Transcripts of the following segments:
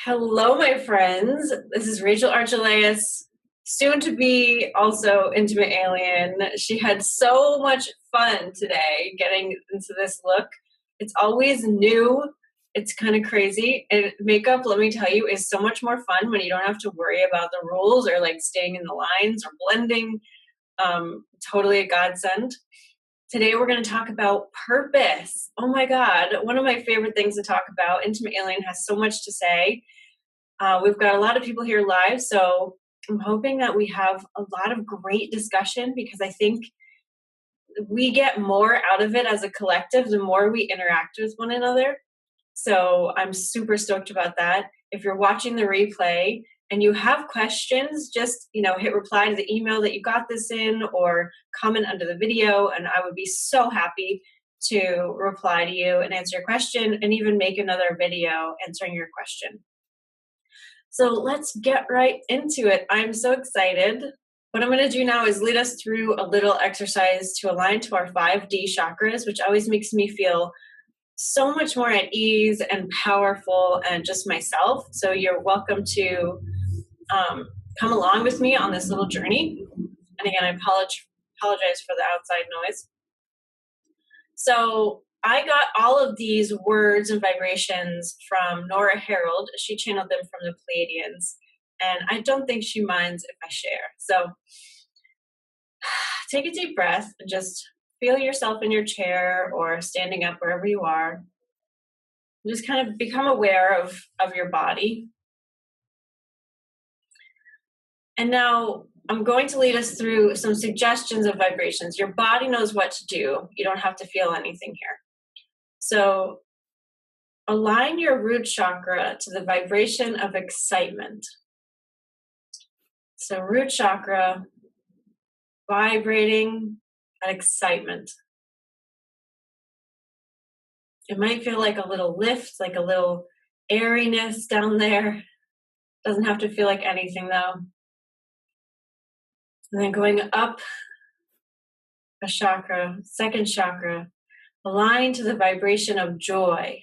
Hello, my friends. This is Rachel Archelaus, soon to be also Intimate Alien. She had so much fun today getting into this look. It's always new. It's kind of crazy. And makeup, let me tell you, is so much more fun when you don't have to worry about the rules or like staying in the lines or blending. Totally a godsend. Today we're going to talk about purpose. Oh my God, one of my favorite things to talk about. Intimate Alien has so much to say. We've got a lot of people here live, so I'm hoping that we have a lot of great discussion because I think we get more out of it as a collective the more we interact with one another. So I'm super stoked about that. If you're watching the replay and you have questions, just hit reply to the email that you got this in or comment under the video, and I would be so happy to reply to you and answer your question and even make another video answering your question. So let's get right into it. I'm so excited. What I'm going to do now is lead us through a little exercise to align to our 5D chakras, which always makes me feel so much more at ease and powerful and just myself. So you're welcome to come along with me on this little journey. And again, I apologize for the outside noise. So I got all of these words and vibrations from Nora Harold. She channeled them from the Pleiadians, and I don't think she minds if I share. So take a deep breath and just feel yourself in your chair or standing up wherever you are. Just kind of become aware of your body. And now I'm going to lead us through some suggestions of vibrations. Your body knows what to do. You don't have to feel anything here. So align your root chakra to the vibration of excitement. So root chakra vibrating at excitement. It might feel like a little lift, like a little airiness down there. Doesn't have to feel like anything though. And then going up a chakra, second chakra, align to the vibration of joy.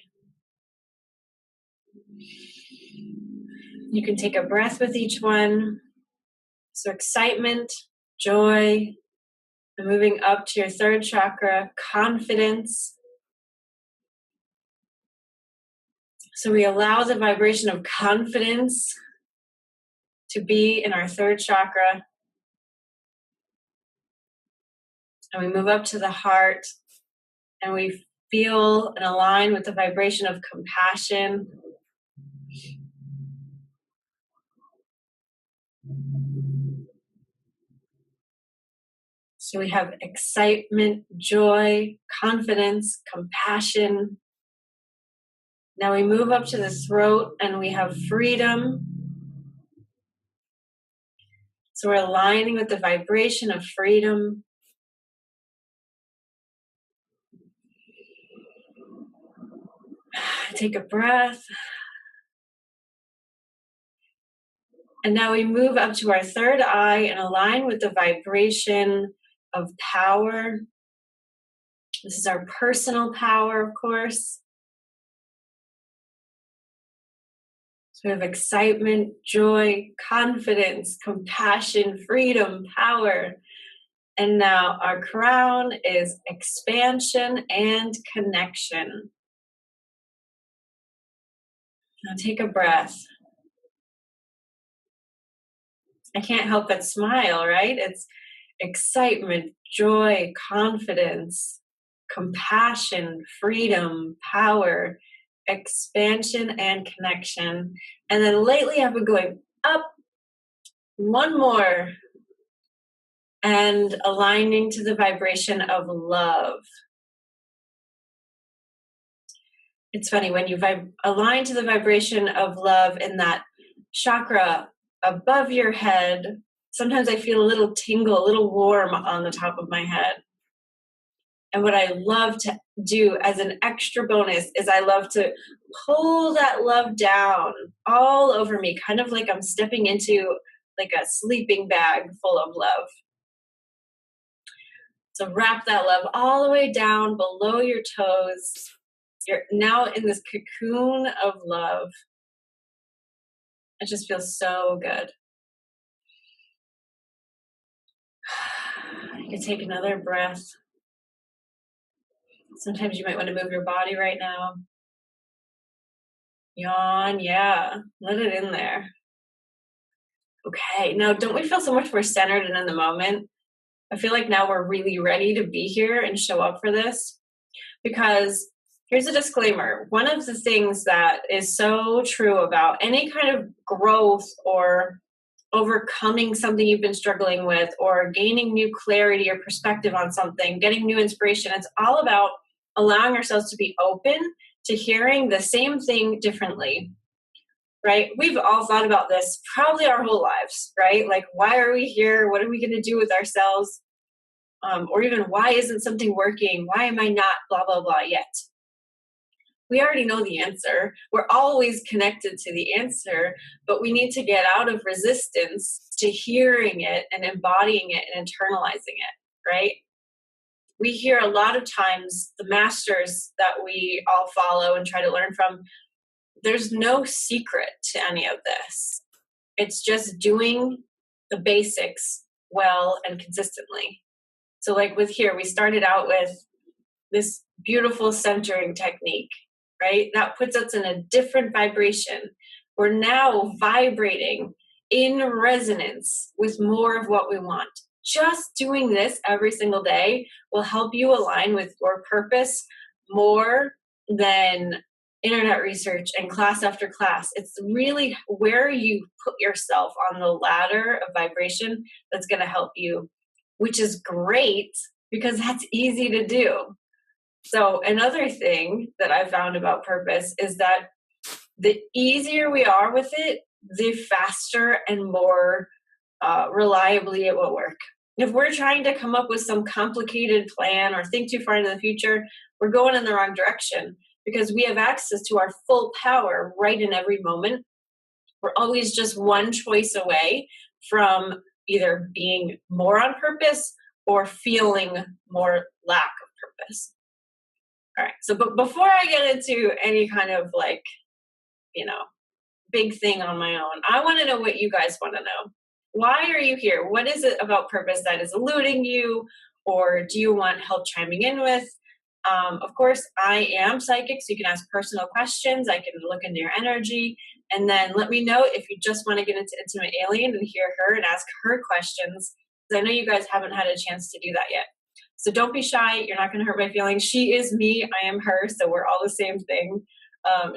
You can take a breath with each one. So excitement, joy, and moving up to your third chakra, confidence. So we allow the vibration of confidence to be in our third chakra. And we move up to the heart and we feel and align with the vibration of compassion. So we have excitement, joy, confidence, compassion. Now we move up to the throat and we have freedom. So we're aligning with the vibration of freedom. Take a breath. And now we move up to our third eye and align with the vibration of power. This is our personal power, of course. So we have excitement, joy, confidence, compassion, freedom, power. And now our crown is expansion and connection. Now take a breath. I can't help but smile, right? It's excitement, joy, confidence, compassion, freedom, power, expansion, and connection. And then lately I've been going up, one more, and aligning to the vibration of love. It's funny, when you align to the vibration of love in that chakra above your head, sometimes I feel a little tingle, a little warm on the top of my head. And what I love to do as an extra bonus is I love to pull that love down all over me, kind of like I'm stepping into like a sleeping bag full of love. So wrap that love all the way down below your toes. You're now in this cocoon of love. It just feels so good. You take another breath. Sometimes you might want to move your body right now. Yawn, yeah. Let it in there. Okay, now don't we feel so much more centered and in the moment? I feel like now we're really ready to be here and show up for this. Because here's a disclaimer. One of the things that is so true about any kind of growth or overcoming something you've been struggling with or gaining new clarity or perspective on something, getting new inspiration, it's all about allowing ourselves to be open to hearing the same thing differently, right? We've all thought about this probably our whole lives, right? Like, why are we here? What are we going to do with ourselves? Or even, why isn't something working? Why am I not blah, blah, blah yet? We already know the answer. We're always connected to the answer, but we need to get out of resistance to hearing it and embodying it and internalizing it, right? We hear a lot of times the masters that we all follow and try to learn from, there's no secret to any of this. It's just doing the basics well and consistently. So like with here, we started out with this beautiful centering technique, right? That puts us in a different vibration. We're now vibrating in resonance with more of what we want. Just doing this every single day will help you align with your purpose more than internet research and class after class. It's really where you put yourself on the ladder of vibration that's going to help you, which is great because that's easy to do. So another thing that I found about purpose is that the easier we are with it, the faster and more reliably it will work. If we're trying to come up with some complicated plan or think too far into the future, we're going in the wrong direction because we have access to our full power right in every moment. We're always just one choice away from either being more on purpose or feeling more lack of purpose. All right, so but before I get into any kind of like, big thing on my own, I want to know what you guys want to know. Why are you here? What is it about purpose that is eluding you, or do you want help chiming in with? Of course, I am psychic, so you can ask personal questions. I can look into your energy, and then let me know if you just want to get into Intimate Alien and hear her and ask her questions, because I know you guys haven't had a chance to do that yet. So don't be shy. You're not going to hurt my feelings. She is me. I am her. So we're all the same thing.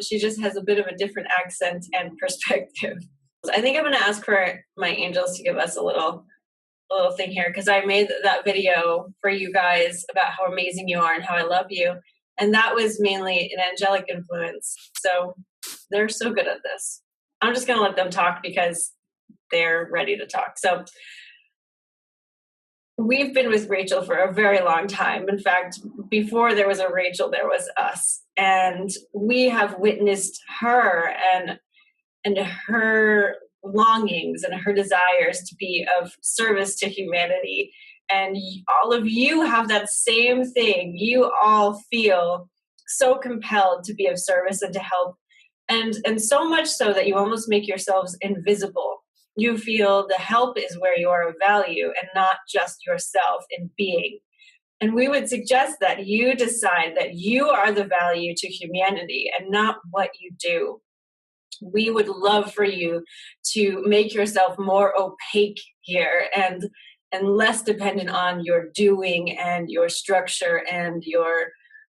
She just has a bit of a different accent and perspective. So I think I'm going to ask for my angels to give us a little thing here, because I made that video for you guys about how amazing you are and how I love you. And that was mainly an angelic influence. So they're so good at this. I'm just going to let them talk because they're ready to talk. So we've been with Rachel for a very long time. In fact, before there was a Rachel, there was us. And we have witnessed her and her longings and her desires to be of service to humanity. And all of you have that same thing. You all feel so compelled to be of service and to help. And so much so that you almost make yourselves invisible. You feel the help is where you are of value and not just yourself in being. And we would suggest that you decide that you are the value to humanity and not what you do. We would love for you to make yourself more opaque here and less dependent on your doing and your structure and your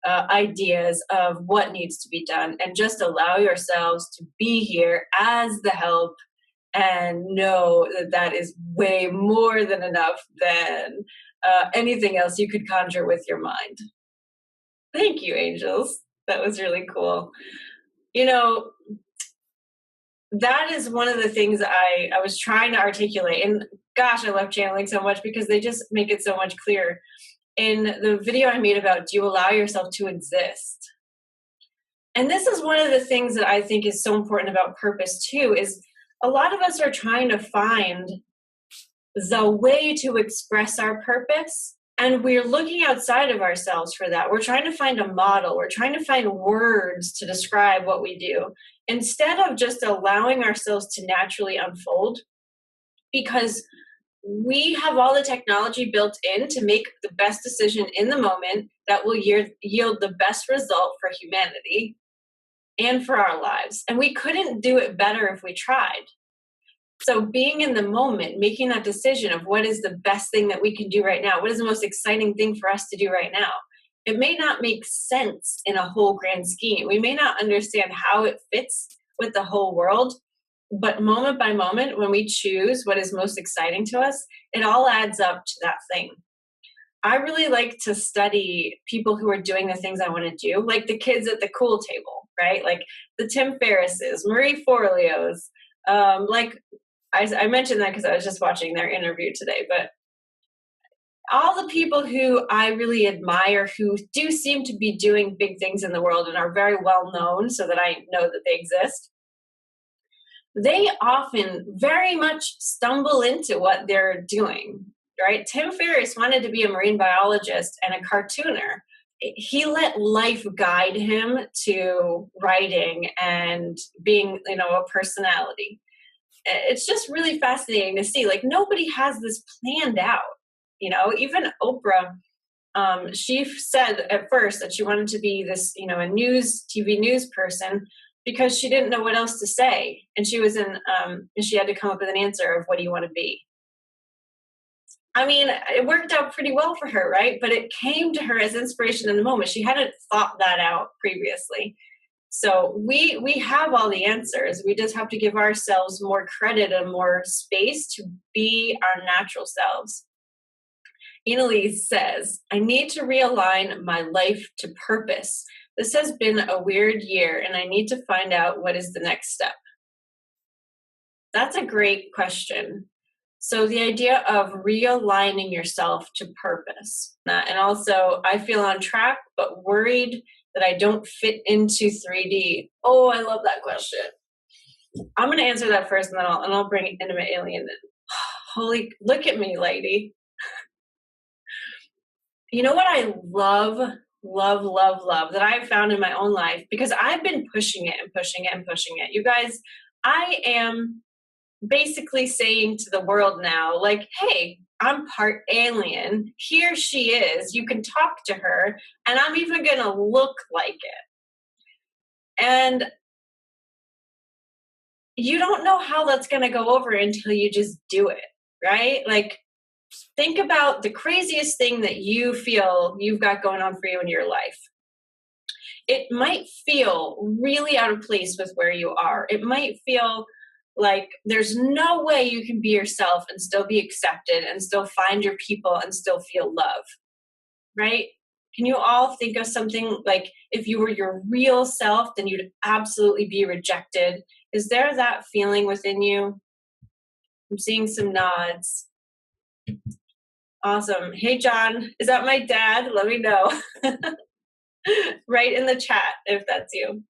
ideas of what needs to be done, and just allow yourselves to be here as the help and know that that is way more than enough than anything else you could conjure with your mind. Thank you, angels. That was really cool. That is one of the things I was trying to articulate. And gosh, I love channeling so much because they just make it so much clearer. In the video I made about, do you allow yourself to exist? And this is one of the things that I think is so important about purpose too, is a lot of us are trying to find the way to express our purpose And we're looking outside of ourselves for that. We're trying to find a model. We're trying to find words to describe what we do instead of just allowing ourselves to naturally unfold, because we have all the technology built in to make the best decision in the moment that will yield the best result for humanity and for our lives. And we couldn't do it better if we tried. So being in the moment, making that decision of what is the best thing that we can do right now, what is the most exciting thing for us to do right now, it may not make sense in a whole grand scheme. We may not understand how it fits with the whole world, but moment by moment, when we choose what is most exciting to us, it all adds up to that thing. I really like to study people who are doing the things I want to do, like the kids at the cool table, right? Like the Tim Ferrisses, Marie Forleo's, like I mentioned that because I was just watching their interview today, but all the people who I really admire who do seem to be doing big things in the world and are very well known so that I know that they exist, they often very much stumble into what they're doing, right? Tim Ferriss wanted to be a marine biologist and a cartooner. He let life guide him to writing and being, a personality. It's just really fascinating to see. Like, nobody has this planned out. Even Oprah, she said at first that she wanted to be this, a TV news person because she didn't know what else to say. And she was she had to come up with an answer of, what do you want to be? I mean, it worked out pretty well for her, right? But it came to her as inspiration in the moment. She hadn't thought that out previously. So we have all the answers. We just have to give ourselves more credit and more space to be our natural selves. Annalise says, I need to realign my life to purpose. This has been a weird year, and I need to find out what is the next step. That's a great question. So the idea of realigning yourself to purpose. And also, I feel on track, but worried that I don't fit into 3D. Oh, I love that question. I'm going to answer that first, and then I'll bring Intimate Alien in. Holy, look at me, lady. You know what I love that I've found in my own life, because I've been pushing it and pushing it and pushing it. You guys, I am basically saying to the world now, like, hey, I'm part alien. Here she is. You can talk to her, and I'm even going to look like it. And you don't know how that's going to go over until you just do it, right? Like, think about the craziest thing that you feel you've got going on for you in your life. It might feel really out of place with where you are. It might feel like there's no way you can be yourself and still be accepted and still find your people and still feel love, right? Can you all think of something like, if you were your real self, then you'd absolutely be rejected? Is there that feeling within you? I'm seeing some nods. Awesome. Hey, John, is that my dad? Let me know. Write in the chat if that's you.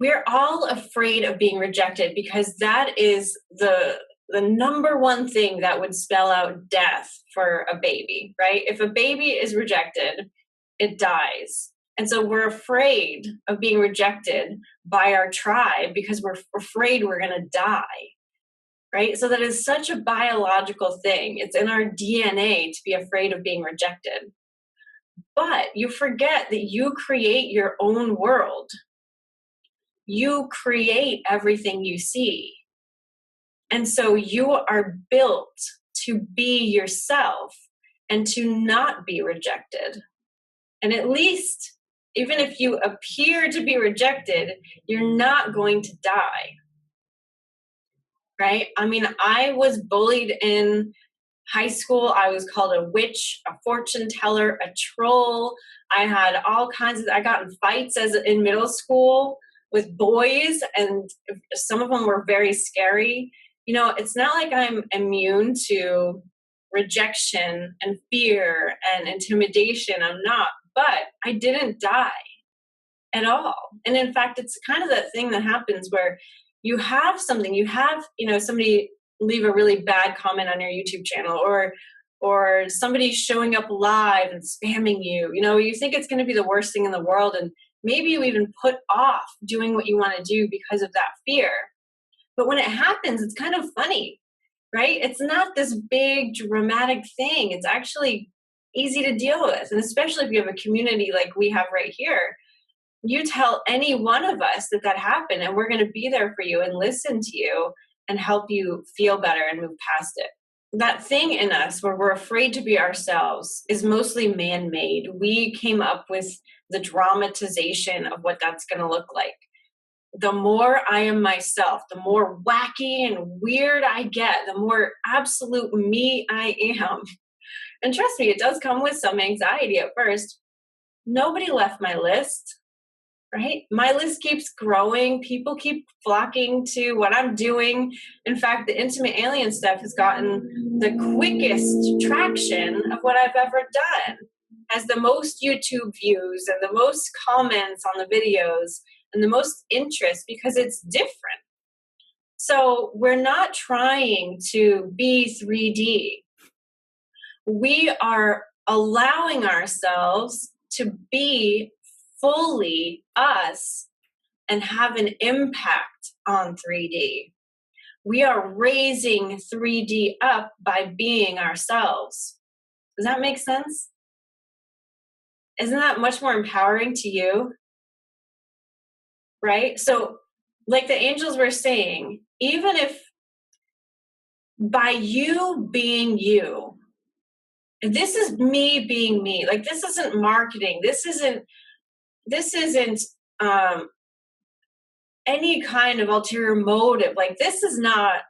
We're all afraid of being rejected because that is the number one thing that would spell out death for a baby, right? If a baby is rejected, it dies. And so we're afraid of being rejected by our tribe because we're afraid we're going to die, right? So that is such a biological thing. It's in our DNA to be afraid of being rejected. But you forget that you create your own world. You create everything you see. And so you are built to be yourself and to not be rejected. And at least, even if you appear to be rejected, you're not going to die. Right? I mean, I was bullied in high school. I was called a witch, a fortune teller, a troll. I had all kinds of, I got in fights in middle school with boys, and some of them were very scary. It's not like I'm immune to rejection and fear and intimidation. I'm not, but I didn't die at all. And in fact, it's kind of that thing that happens where you have something, somebody leave a really bad comment on your YouTube channel, or or somebody showing up live and spamming you. You think it's going to be the worst thing in the world, and maybe you even put off doing what you want to do because of that fear. But when it happens, it's kind of funny, right? It's not this big dramatic thing. It's actually easy to deal with. And especially if you have a community like we have right here, you tell any one of us that happened, and we're going to be there for you and listen to you and help you feel better and move past it. That thing in us where we're afraid to be ourselves is mostly man-made. We came up with the dramatization of what that's going to look like. The more I am myself, the more wacky and weird I get, the more absolute me I am. And trust me, it does come with some anxiety at first. Nobody left my list, right? My list keeps growing. People keep flocking to what I'm doing. In fact, the Intimate Alien stuff has gotten the quickest traction of what I've ever done. Has the most YouTube views and the most comments on the videos and the most interest because it's different. So we're not trying to be 3D. We are allowing ourselves to be fully us and have an impact on 3D. We are raising 3D up by being ourselves. Does that make sense? Isn't that much more empowering to you? Right? So, like the angels were saying, even if by you being you, this is me being me. Like, this isn't marketing. This isn't any kind of ulterior motive. Like, this is not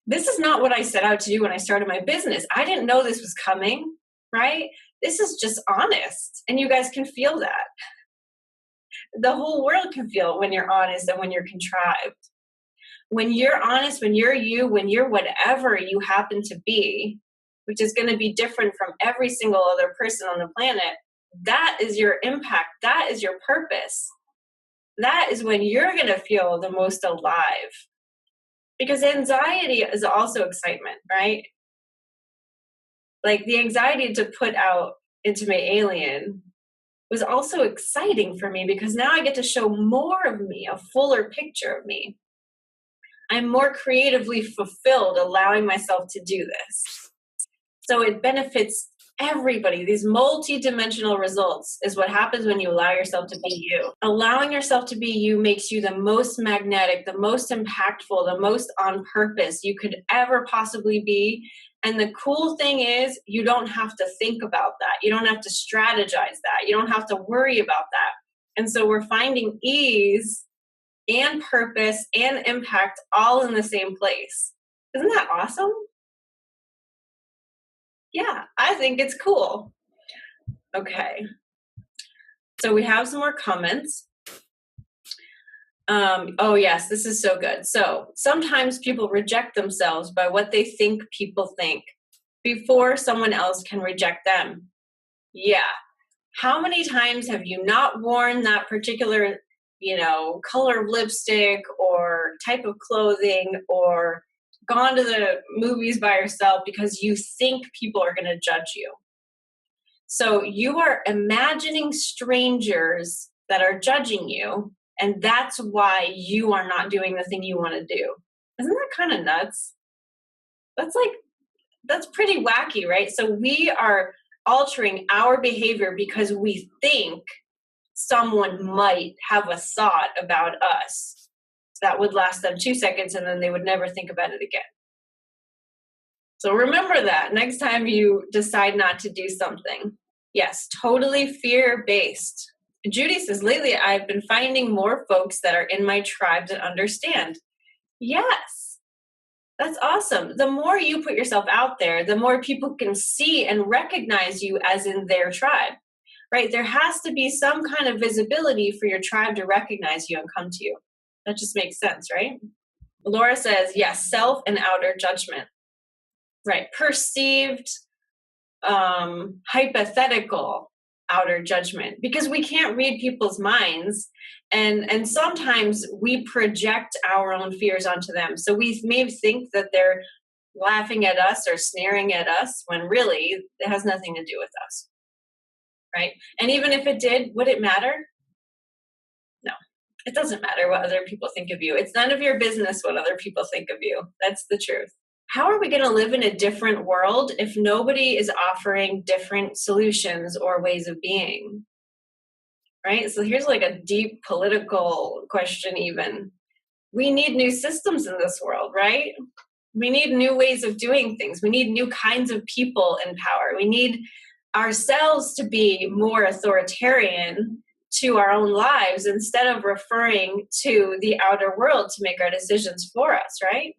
what I set out to do when I started my business. I didn't know this was coming, right? This is just honest, and you guys can feel that. The whole world can feel when you're honest and when you're contrived. When you're honest, when you're you, when you're whatever you happen to be, which is going to be different from every single other person on the planet, that is your impact. That is your purpose. That is when you're going to feel the most alive. Because anxiety is also excitement, right? Like the anxiety to put out Intimate Alien was also exciting for me because now I get to show more of me, a fuller picture of me. I'm more creatively fulfilled allowing myself to do this. So it benefits everybody. These multi-dimensional results is what happens when you allow yourself to be you. Allowing yourself to be you makes you the most magnetic, the most impactful, the most on purpose you could ever possibly be. And the cool thing is you don't have to think about that. You don't have to strategize that. You don't have to worry about that. And so we're finding ease and purpose and impact all in the same place. Isn't that awesome? Yeah, I think it's cool. Okay. So we have some more comments. Oh yes, this is so good. So sometimes people reject themselves by what they think people think before someone else can reject them. Yeah. How many times have you not worn that particular, color of lipstick or type of clothing or gone to the movies by yourself because you think people are going to judge you? So you are imagining strangers that are judging you, and that's why you are not doing the thing you want to do. Isn't that kind of nuts? That's pretty wacky, right? So we are altering our behavior because we think someone might have a thought about us that would last them 2 seconds and then they would never think about it again. So remember that next time you decide not to do something. Yes, totally fear-based. Judy says, lately I've been finding more folks that are in my tribe that understand. Yes, that's awesome. The more you put yourself out there, the more people can see and recognize you as in their tribe, right? There has to be some kind of visibility for your tribe to recognize you and come to you. That just makes sense, right? Laura says, yes, self and outer judgment, right? Perceived, hypothetical outer judgment, because we can't read people's minds, and sometimes we project our own fears onto them. So we may think that they're laughing at us or sneering at us when really it has nothing to do with us, right? And even if it did, would it matter? No, it doesn't matter what other people think of you. It's none of your business what other people think of you. That's the truth. How are we going to live in a different world if nobody is offering different solutions or ways of being? Right? So here's like a deep political question even. We need new systems in this world, right? We need new ways of doing things. We need new kinds of people in power. We need ourselves to be more authoritarian to our own lives instead of referring to the outer world to make our decisions for us, right?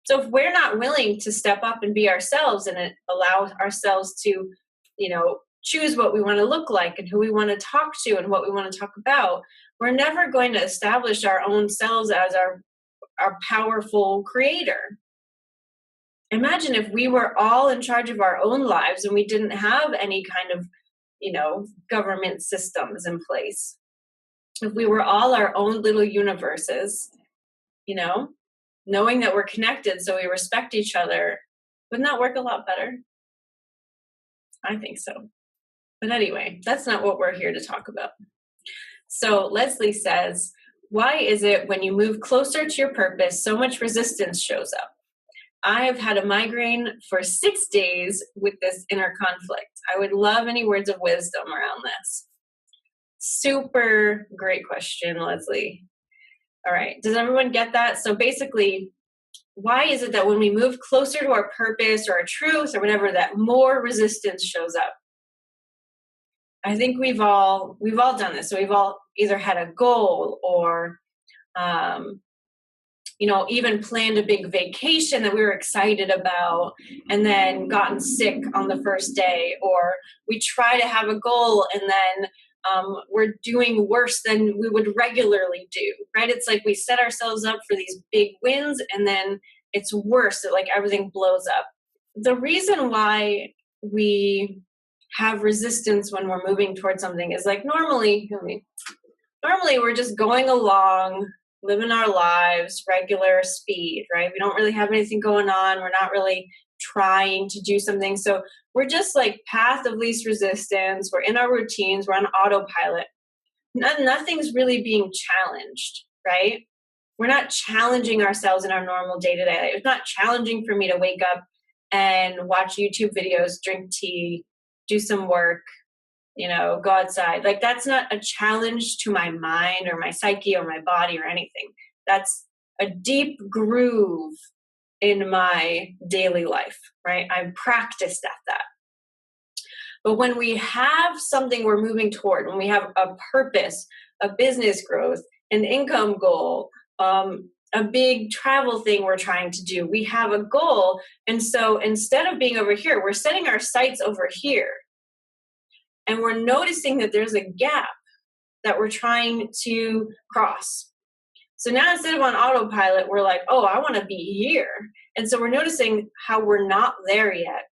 So if we're not willing to step up and be ourselves and allow ourselves to, choose what we want to look like and who we want to talk to and what we want to talk about, we're never going to establish our own selves as our powerful creator. Imagine if we were all in charge of our own lives and we didn't have any kind of, government systems in place. If we were all our own little universes, knowing that we're connected so we respect each other, wouldn't that work a lot better? I think so. But anyway, that's not what we're here to talk about. So Leslie says, why is it when you move closer to your purpose, so much resistance shows up? I have had a migraine for 6 days with this inner conflict. I would love any words of wisdom around this. Super great question, Leslie. All right, does everyone get that? So basically, why is it that when we move closer to our purpose or our truth or whatever, that more resistance shows up? I think we've all done this. So we've all either had a goal or, even planned a big vacation that we were excited about and then gotten sick on the first day, or we try to have a goal and then we're doing worse than we would regularly do, right? It's like we set ourselves up for these big wins and then it's worse. Like everything blows up. The reason why we have resistance when we're moving towards something is like normally we're just going along, living our lives, regular speed, right? We don't really have anything going on. We're not really trying to do something. So we're just like path of least resistance. We're in our routines. We're on autopilot. Nothing's really being challenged, right? We're not challenging ourselves in our normal day-to-day life. It's not challenging for me to wake up and watch YouTube videos, drink tea, do some work, go outside. Like that's not a challenge to my mind or my psyche or my body or anything. That's a deep groove in my daily life, right? I'm practiced at that. But when we have something we're moving toward, when we have a purpose, a business growth, an income goal, a big travel thing we're trying to do, we have a goal. And so instead of being over here, we're setting our sights over here. And we're noticing that there's a gap that we're trying to cross. So now instead of on autopilot, we're like, oh, I want to be here. And so we're noticing how we're not there yet.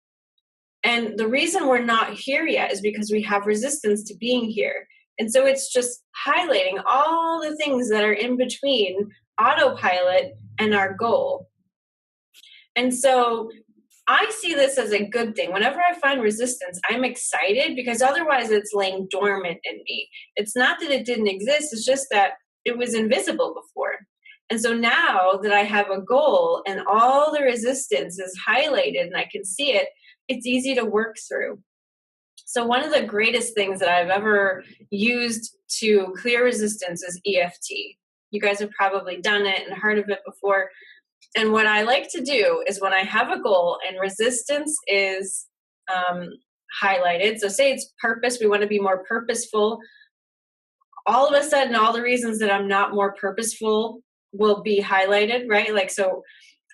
And the reason we're not here yet is because we have resistance to being here. And so it's just highlighting all the things that are in between autopilot and our goal. And so I see this as a good thing. Whenever I find resistance, I'm excited because otherwise it's laying dormant in me. It's not that it didn't exist, it's just that it was invisible before. And so now that I have a goal and all the resistance is highlighted and I can see it, it's easy to work through. So one of the greatest things that I've ever used to clear resistance is EFT. You guys have probably done it and heard of it before. And what I like to do is when I have a goal and resistance is highlighted, so say it's purpose, we want to be more purposeful, all of a sudden all the reasons that I'm not more purposeful will be highlighted, right? Like, so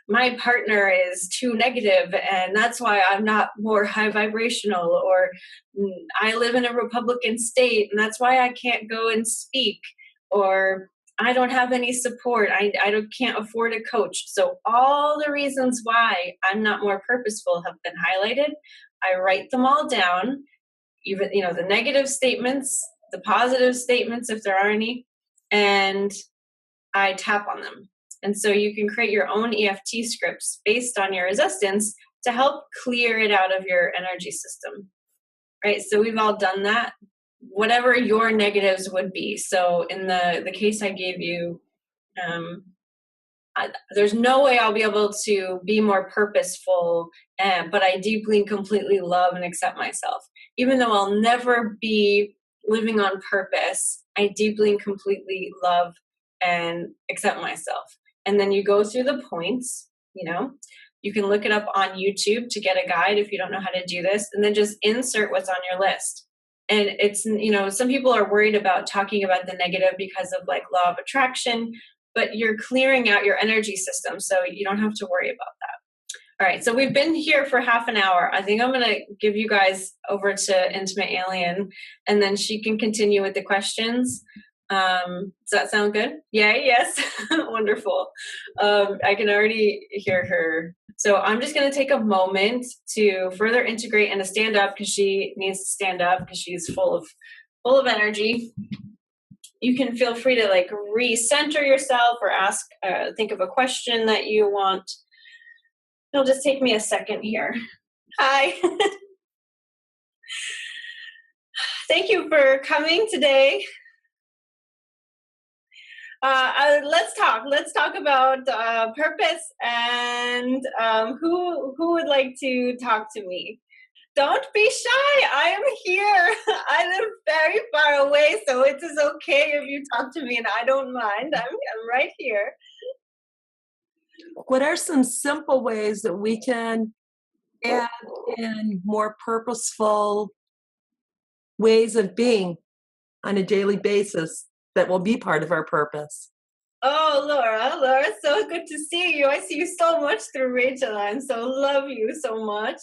my partner is too negative and that's why I'm not more high vibrational, or I live in a Republican state and that's why I can't go and speak, or I don't have any support. I can't afford a coach. So all the reasons why I'm not more purposeful have been highlighted. I write them all down, even, the negative statements, the positive statements, if there are any, and I tap on them. And so you can create your own EFT scripts based on your resistance to help clear it out of your energy system, right? So we've all done that, whatever your negatives would be. So in the case I gave you, there's no way I'll be able to be more purposeful, but I deeply and completely love and accept myself. Even though I'll never be living on purpose, I deeply and completely love and accept myself. And then you go through the points, you can look it up on YouTube to get a guide if you don't know how to do this, and then just insert what's on your list. And it's, some people are worried about talking about the negative because of like law of attraction, but you're clearing out your energy system, so you don't have to worry about that. All right, so we've been here for half an hour. I think I'm going to give you guys over to Intimate Alien, and then she can continue with the questions. Does that sound good? Yeah, yes. Wonderful. I can already hear her. So I'm just going to take a moment to further integrate and to stand up, because she needs to stand up because she's full of energy. You can feel free to like recenter yourself or ask, think of a question that you want. It'll just take me a second here. Hi. Thank you for coming today. Let's talk about purpose, and who would like to talk to me? Don't be shy. I am here. I live very far away, so it is okay if you talk to me, and I don't mind. I'm right here. What are some simple ways that we can add in more purposeful ways of being on a daily basis that will be part of our purpose? Oh, Laura, so good to see you. I see you so much through Rachel. I so love you so much.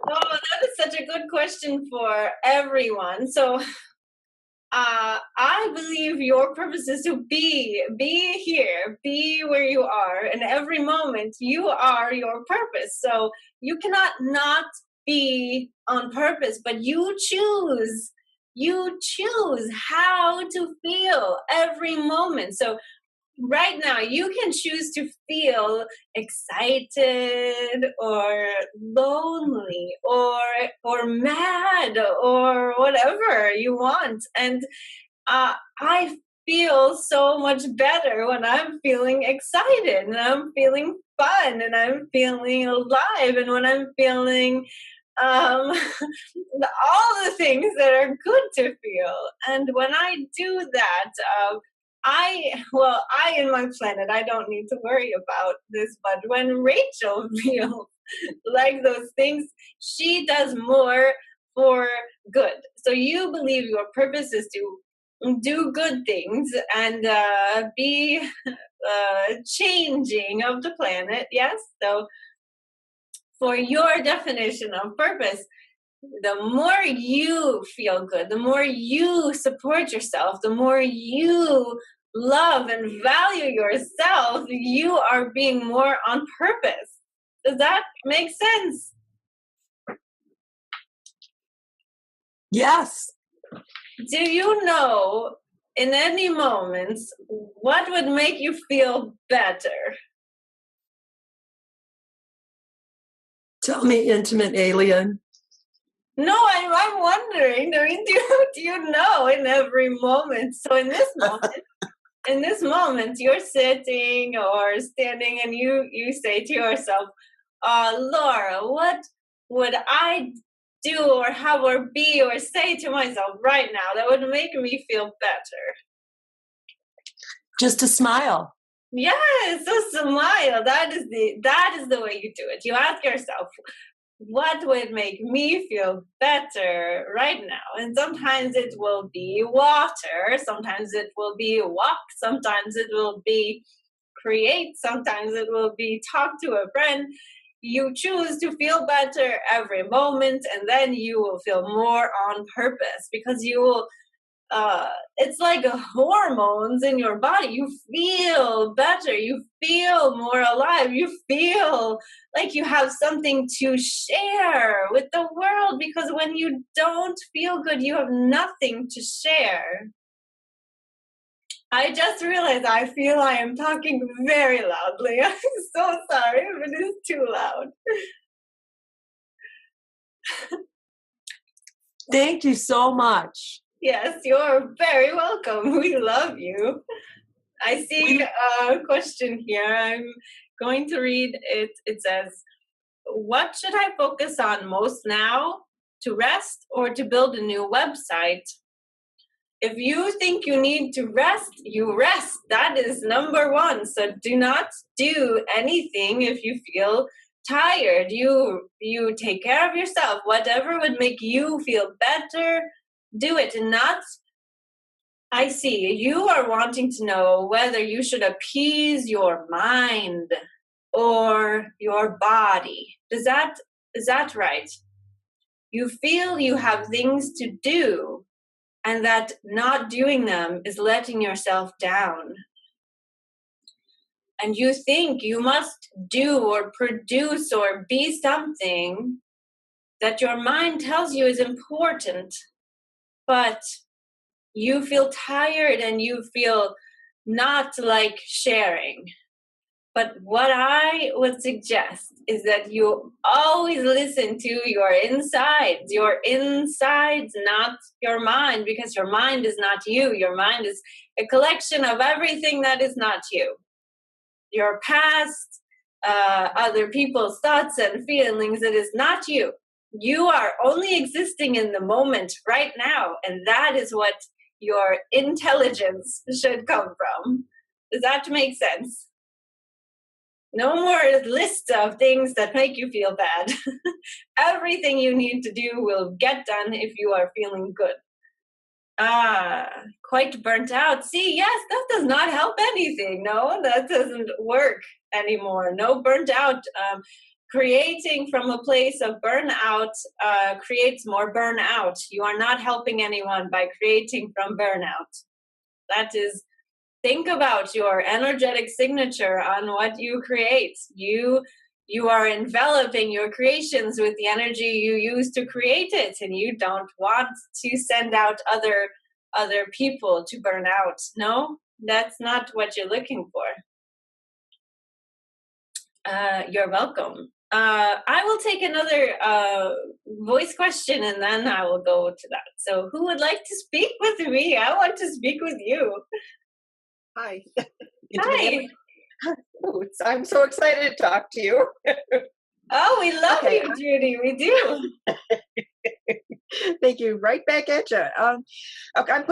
Oh, that is such a good question for everyone. So I believe your purpose is to be here, be where you are, and every moment you are your purpose. So you cannot not be on purpose, but you choose how to feel every moment. So right now you can choose to feel excited or lonely or mad or whatever you want. And I feel so much better when I'm feeling excited and I'm feeling fun and I'm feeling alive, and when I'm feeling all the things that are good to feel. And when I do that, I in my planet, I don't need to worry about this, but when Rachel feels like those things, she does more for good. So you believe your purpose is to do good things and be changing of the planet. Yes. So for your definition of purpose, the more you feel good, the more you support yourself, the more you love and value yourself, you are being more on purpose. Does that make sense? Yes. Do you know in any moments what would make you feel better? Tell me, Intimate Alien. No, I'm wondering. I mean, do you know in every moment? So in this moment, you're sitting or standing, and you say to yourself, Laura, what would I do or have or be or say to myself right now that would make me feel better? Just a smile. Yes, a smile. That is the way you do it. You ask yourself, what would make me feel better right now? And sometimes it will be water, sometimes it will be walk, sometimes it will be create, sometimes it will be talk to a friend. You choose to feel better every moment, and then you will feel more on purpose, because you will it's like hormones in your body. You feel better, you feel more alive, you feel like you have something to share with the world, because when you don't feel good, you have nothing to share. I just realized I feel I am talking very loudly. I'm so sorry if it is too loud. Thank you so much. Yes, you're very welcome. We love you. I see a question here. I'm going to read it. It says, what should I focus on most now? To rest or to build a new website? If you think you need to rest, you rest. That is number one. So do not do anything if you feel tired. You take care of yourself. Whatever would make you feel better, do it. And not, I see, you are wanting to know whether you should appease your mind or your body. Is that right? You feel you have things to do, and that not doing them is letting yourself down. And you think you must do or produce or be something that your mind tells you is important, but you feel tired and you feel not like sharing. But what I would suggest is that you always listen to your insides, not your mind, because your mind is not you. Your mind is a collection of everything that is not you. Your past, other people's thoughts and feelings, it is not you. You are only existing in the moment right now, and that is what your intelligence should come from. Does that make sense? No more lists of things that make you feel bad. Everything you need to do will get done if you are feeling good. Quite burnt out. See, yes, that does not help anything. No, that doesn't work anymore. No, burnt out. Creating from a place of burnout creates more burnout. You are not helping anyone by creating from burnout. That is, think about your energetic signature on what you create. You are enveloping your creations with the energy you use to create it, and you don't want to send out other people to burn out. No, that's not what you're looking for. You're welcome. I will take another voice question and then I will go to that. So who would like to speak with me? I want to speak with you. Hi. Hi. I'm so excited to talk to you. Oh, we love you, Judy. We do. Thank you. Right back at you. Okay, I'm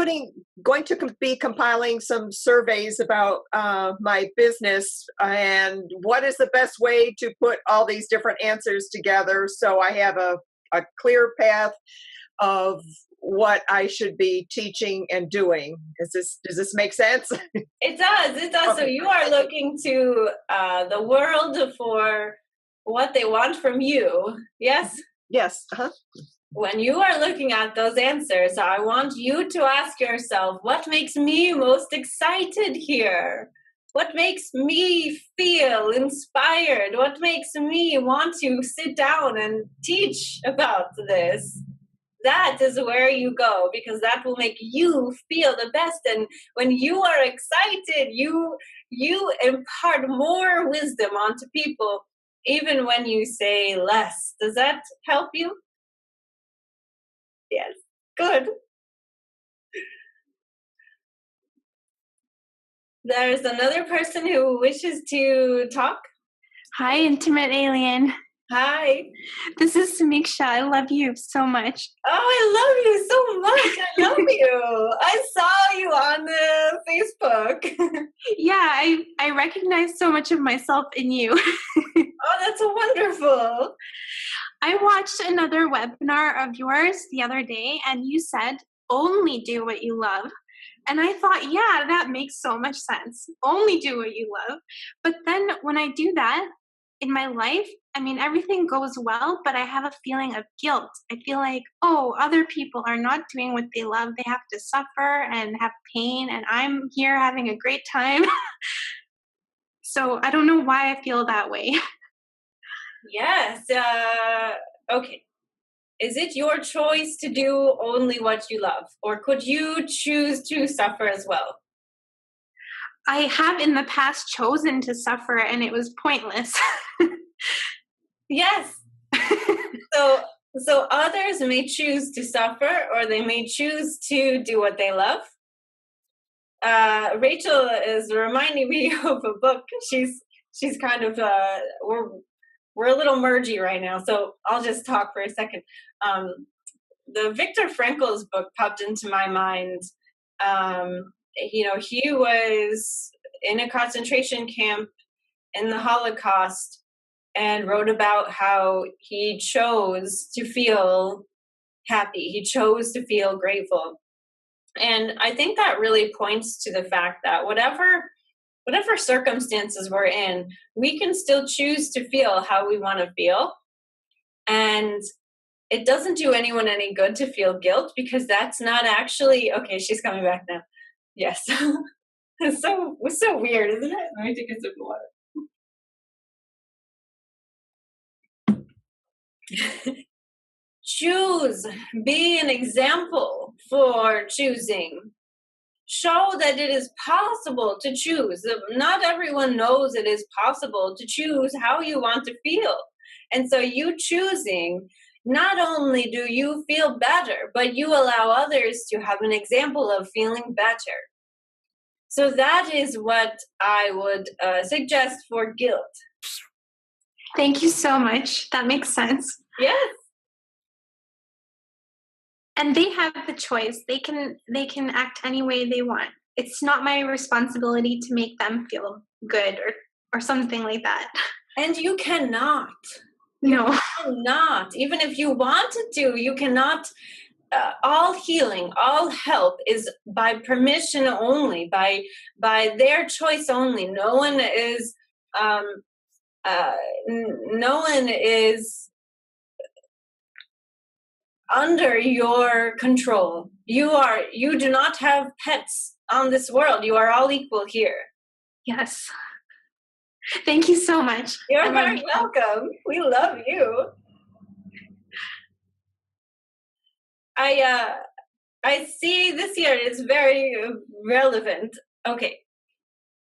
going to be compiling some surveys about my business and what is the best way to put all these different answers together so I have a clear path of what I should be teaching and doing. Does this make sense? It does. It does. Okay. So you are looking to the world for what they want from you. Yes? Yes. Uh-huh. When you are looking at those answers, I want you to ask yourself, what makes me most excited here? What makes me feel inspired? What makes me want to sit down and teach about this? That is where you go, because that will make you feel the best. And when you are excited, you impart more wisdom onto people, even when you say less. Does that help you? Yes. Good. There's another person who wishes to talk. Hi, Intimate Alien. Hi. This is Samiksha. I love you so much. Oh, I love you so much. I love you. I saw you on Facebook. Yeah, I recognize so much of myself in you. Oh, that's wonderful. I watched another webinar of yours the other day, and you said, only do what you love. And I thought, yeah, that makes so much sense. Only do what you love. But then when I do that in my life, I mean, everything goes well, but I have a feeling of guilt. I feel like, oh, other people are not doing what they love. They have to suffer and have pain, and I'm here having a great time. So I don't know why I feel that way. Yes. Okay. Is it your choice to do only what you love? Or could you choose to suffer as well? I have in the past chosen to suffer, and it was pointless. Yes. So others may choose to suffer, or they may choose to do what they love. Rachel is reminding me of a book. She's kind of we're a little mergy right now, so I'll just talk for a second. The Viktor Frankl's book popped into my mind. He was in a concentration camp in the Holocaust and wrote about how he chose to feel happy. He chose to feel grateful. And I think that really points to the fact that whatever circumstances we're in, we can still choose to feel how we want to feel. And it doesn't do anyone any good to feel guilt, because that's not actually, okay, she's coming back now. Yes. It's so weird, isn't it? Let me take a sip of water. Choose. Be an example for choosing. Show that it is possible to choose. Not everyone knows it is possible to choose how you want to feel. And so you choosing, not only do you feel better, but you allow others to have an example of feeling better. So that is what I would suggest for guilt. Thank you so much. That makes sense. Yes. And they have the choice. They can act any way they want. It's not my responsibility to make them feel good or something like that. And you cannot. No. You cannot. Even if you wanted to, you cannot. All healing, all help is by permission only, by their choice only. No one is under your control. You do not have pets on this world. You are all equal here. Yes. Thank you so much. You're very welcome. We love you. I see this year is very relevant. Okay.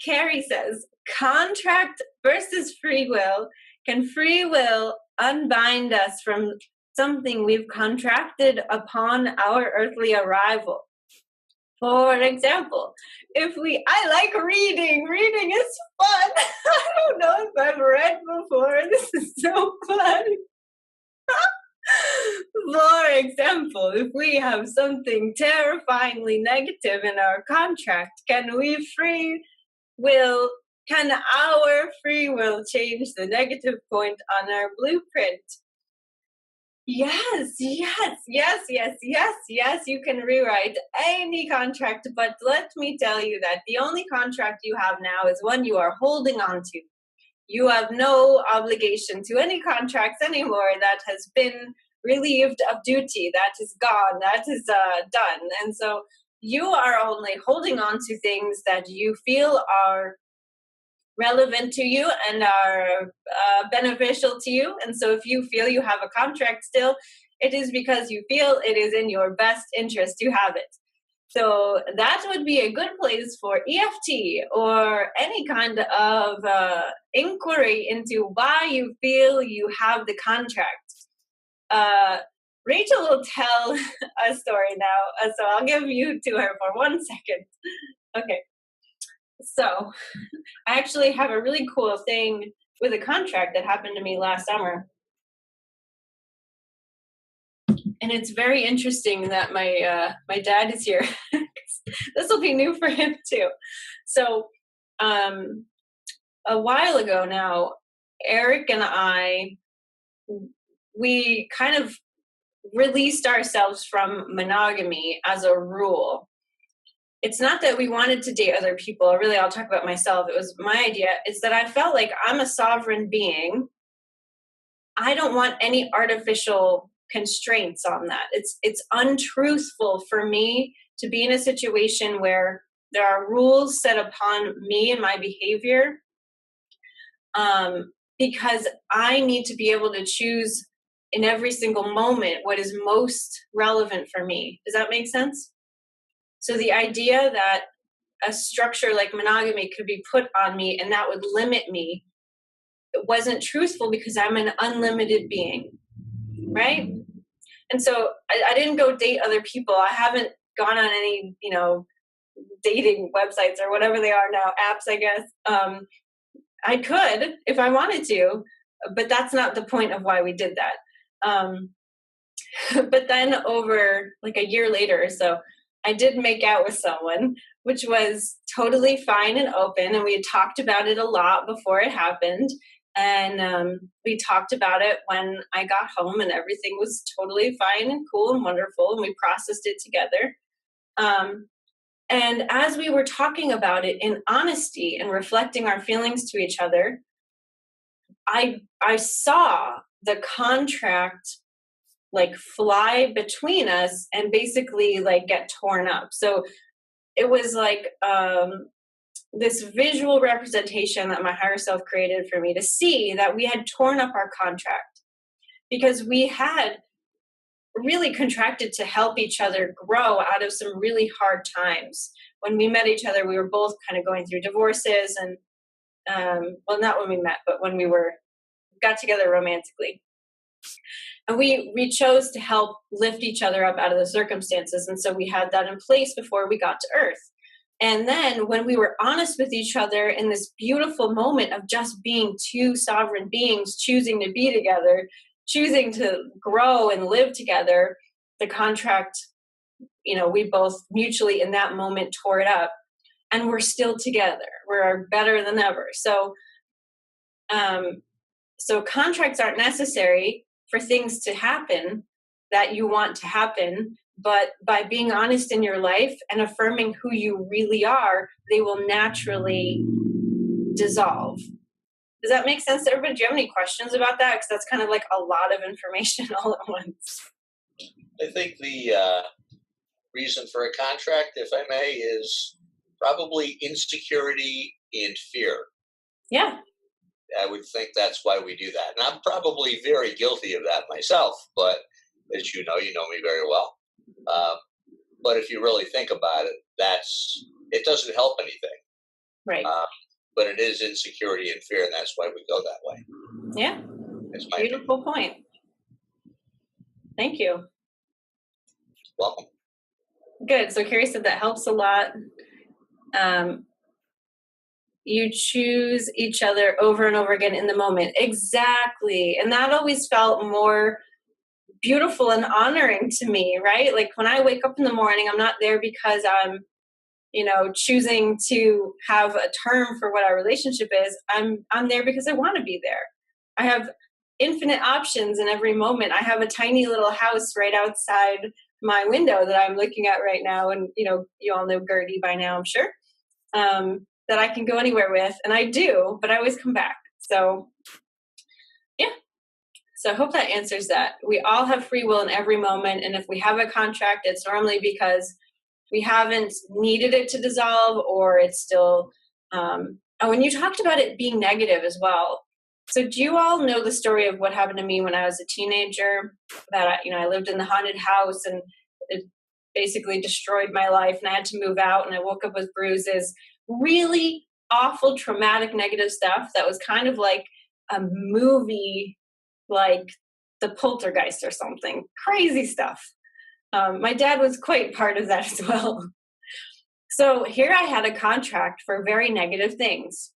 Carrie says, contract versus free will. Can free will unbind us from something we've contracted upon our earthly arrival? For example, I like reading. Reading is fun. I don't know if I've read before. This is so fun. For example, if we have something terrifyingly negative in our contract, can our free will change the negative point on our blueprint? Yes, you can rewrite any contract, but let me tell you that the only contract you have now is one you are holding on to. You have no obligation to any contracts anymore. That has been relieved of duty. That is gone. That is done. And so you are only holding on to things that you feel are relevant to you and are beneficial to you. And so if you feel you have a contract still, it is because you feel it is in your best interest to have it. So that would be a good place for EFT or any kind of inquiry into why you feel you have the contract. Rachel will tell a story now, so I'll give you to her for 1 second. Okay. So I actually have a really cool thing with a contract that happened to me last summer. And it's very interesting that my dad is here. This will be new for him too. So a while ago now, Eric and I, we kind of released ourselves from monogamy as a rule. It's not that we wanted to date other people. Really, I'll talk about myself. It was my idea. It's that I felt like I'm a sovereign being. I don't want any artificial constraints on that. It's untruthful for me to be in a situation where there are rules set upon me and my behavior, because I need to be able to choose in every single moment what is most relevant for me. Does that make sense? So the idea that a structure like monogamy could be put on me and that would limit me, it wasn't truthful because I'm an unlimited being, right? And so I didn't go date other people. I haven't gone on any, dating websites or whatever they are now, apps, I guess. I could if I wanted to, but that's not the point of why we did that. But then over like a year later or so, I did make out with someone, which was totally fine and open. And we had talked about it a lot before it happened. And we talked about it when I got home, and everything was totally fine and cool and wonderful. And we processed it together. And as we were talking about it in honesty and reflecting our feelings to each other, I saw the contract like fly between us and basically like get torn up. So it was like this visual representation that my higher self created for me to see that we had torn up our contract because we had really contracted to help each other grow out of some really hard times. When we met each other, we were both kind of going through divorces and, well, not when we met, but when we got together romantically. And we chose to help lift each other up out of the circumstances. And so we had that in place before we got to Earth. And then when we were honest with each other in this beautiful moment of just being two sovereign beings, choosing to be together, choosing to grow and live together, the contract, we both mutually in that moment tore it up, and we're still together. We're better than ever. So contracts aren't necessary for things to happen that you want to happen, but by being honest in your life and affirming who you really are, they will naturally dissolve. Does that make sense to everybody? Do you have any questions about that? Because that's kind of like a lot of information all at once. I think the reason for a contract, if I may, is probably insecurity and fear. Yeah. I would think that's why we do that. And I'm probably very guilty of that myself, but as you know me very well. But if you really think about it, it doesn't help anything. Right. But it is insecurity and fear, and that's why we go that way. Yeah. That's my beautiful point. Thank you. Welcome. Good. So Carrie said that helps a lot. You choose each other over and over again in the moment. Exactly. And that always felt more beautiful and honoring to me, right? Like when I wake up in the morning, I'm not there because I'm, choosing to have a term for what our relationship is. I'm there because I want to be there. I have infinite options in every moment. I have a tiny little house right outside my window that I'm looking at right now. And, you all know Gertie by now, I'm sure, that I can go anywhere with. And I do, but I always come back. So, yeah. So I hope that answers that. We all have free will in every moment. And if we have a contract, it's normally because we haven't needed it to dissolve, or it's still, and you talked about it being negative as well. So do you all know the story of what happened to me when I was a teenager? That I lived in the haunted house, and it basically destroyed my life, and I had to move out, and I woke up with bruises, really awful, traumatic, negative stuff that was kind of like a movie, like The Poltergeist or something, crazy stuff. My dad was quite part of that as well. So here I had a contract for very negative things,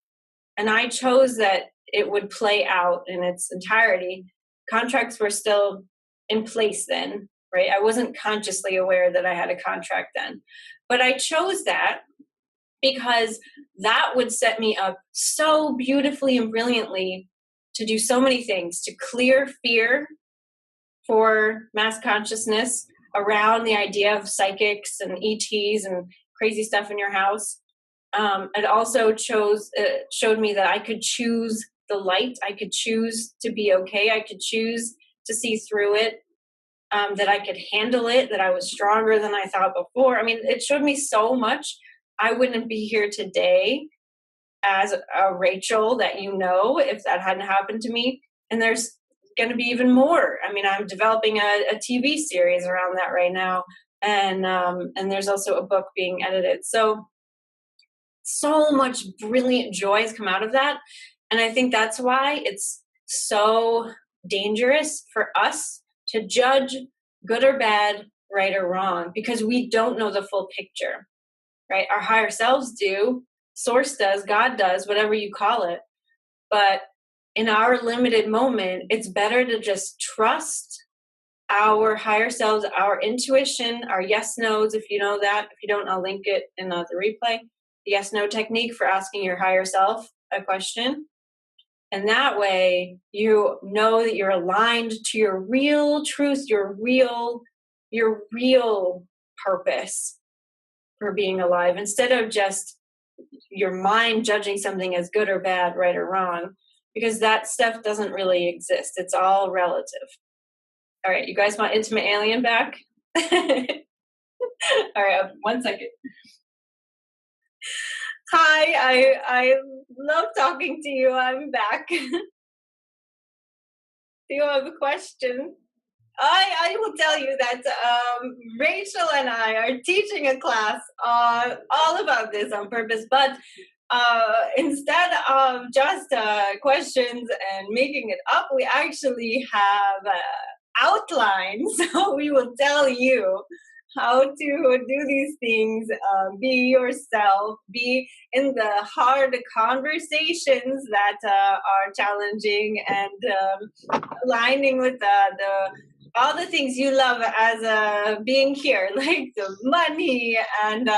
and I chose that it would play out in its entirety. Contracts were still in place then, right? I wasn't consciously aware that I had a contract then, but I chose that because that would set me up so beautifully and brilliantly to do so many things, to clear fear for mass consciousness around the idea of psychics and ETs and crazy stuff in your house. It also showed me that I could choose the light. I could choose to be okay. I could choose to see through it, that I could handle it, that I was stronger than I thought before. I mean, it showed me so much. I wouldn't be here today as a Rachel that if that hadn't happened to me. And there's going to be even more. I mean, I'm developing a TV series around that right now. And there's also a book being edited. So so much brilliant joy has come out of that. And I think that's why it's so dangerous for us to judge good or bad, right or wrong, because we don't know the full picture, right? Our higher selves do, source does, God does, whatever you call it. But in our limited moment, it's better to just trust our higher selves, our intuition, our yes nos. If you know that, if you don't, I'll link it in the replay. The yes no technique for asking your higher self a question. And that way you know that you're aligned to your real truth, your real purpose for being alive, instead of just your mind judging something as good or bad, right or wrong, because that stuff doesn't really exist. It's all relative. All right, you guys want Intimate Alien back? All right, 1 second. Hi, I love talking to you. I'm back. Do you have a question? I will tell you that Rachel and I are teaching a class all about this on purpose, but instead of just questions and making it up, we actually have outlines. So we will tell you how to do these things, be yourself, be in the hard conversations that are challenging, and aligning with all the things you love as being here, like the money and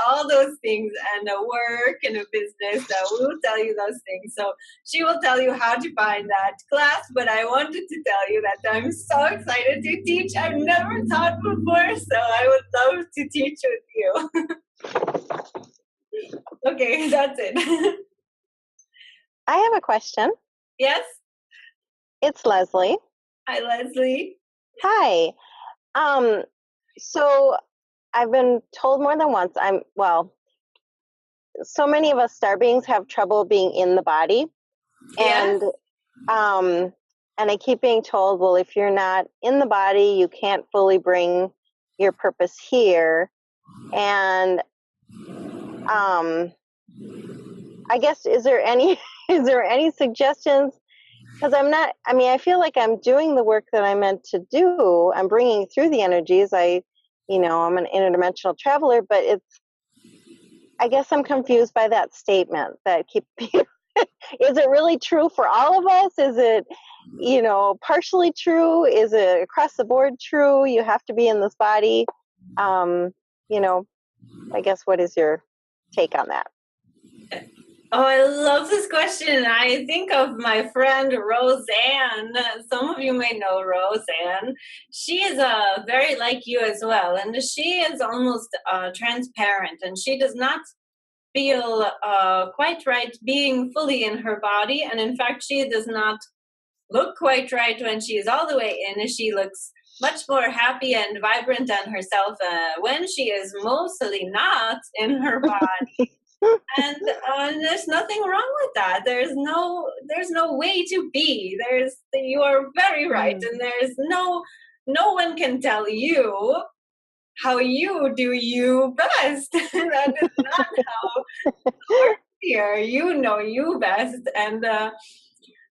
all those things, and a work and a business. We will tell you those things. So she will tell you how to find that class, but I wanted to tell you that I'm so excited to teach. I've never taught before, so I would love to teach with you. Okay, that's it. I have a question. Yes? It's Leslie. Hi, Leslie. Hi. So I've been told more than once, so many of us star beings have trouble being in the body. Yes. And I keep being told, well, if you're not in the body, you can't fully bring your purpose here. And I guess, is there any suggestions? Because I feel like I'm doing the work that I'm meant to do. I'm bringing through the energies. I'm an interdimensional traveler, but I guess I'm confused by that statement that is it really true for all of us? Is it, partially true? Is it across the board true? You have to be in this body. I guess, what is your take on that? Oh, I love this question. I think of my friend Roseanne. Some of you may know Roseanne. She is very like you as well, and she is almost transparent, and she does not feel quite right being fully in her body, and in fact, she does not look quite right when she is all the way in. She looks much more happy and vibrant than herself when she is mostly not in her body. And there's nothing wrong with that. There's no way to be. You are very right, and there's no one can tell you how you do you best. That is not how it works here. You know you best. And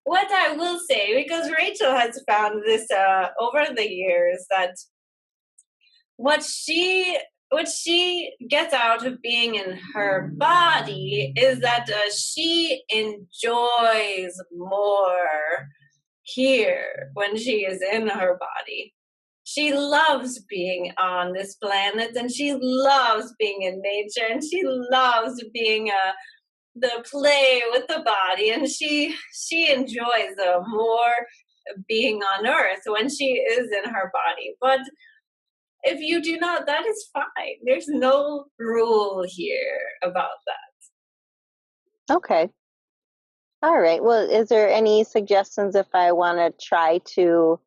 what I will say, because Rachel has found this over the years, that what she gets out of being in her body is that she enjoys more here when she is in her body. She loves being on this planet, and she loves being in nature, and she loves being the play with the body, and she enjoys more being on Earth when she is in her body. But if you do not, that is fine. There's no rule here about that. Okay. All right. Well, is there any suggestions if I want to try to